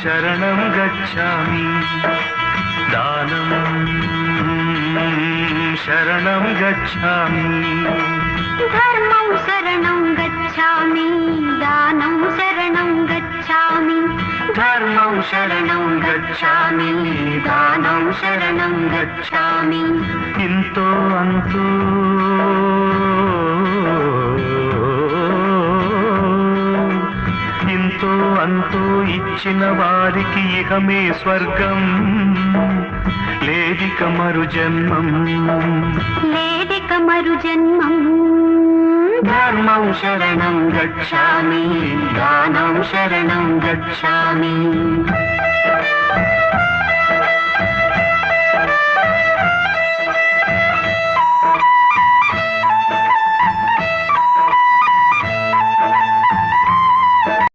శరణం గచ్ఛామి దానం శరణం గచ్ఛామి ధర్మం శరణం గచ్ఛామి దానం శరణం గచ్ఛామి ధర్మం శరణం గచ్ఛామి దానం శరణం గచ్ఛామి ఇంతో అంతో ఇంతో అంతో ఇచ్చిన వారికి ఇహమే స్వర్గం లేదిక మరు జన్మం లేదిక మరు జన్మం ధర్మం శరణం గచ్ఛామి దానం శరణం గచ్ఛామి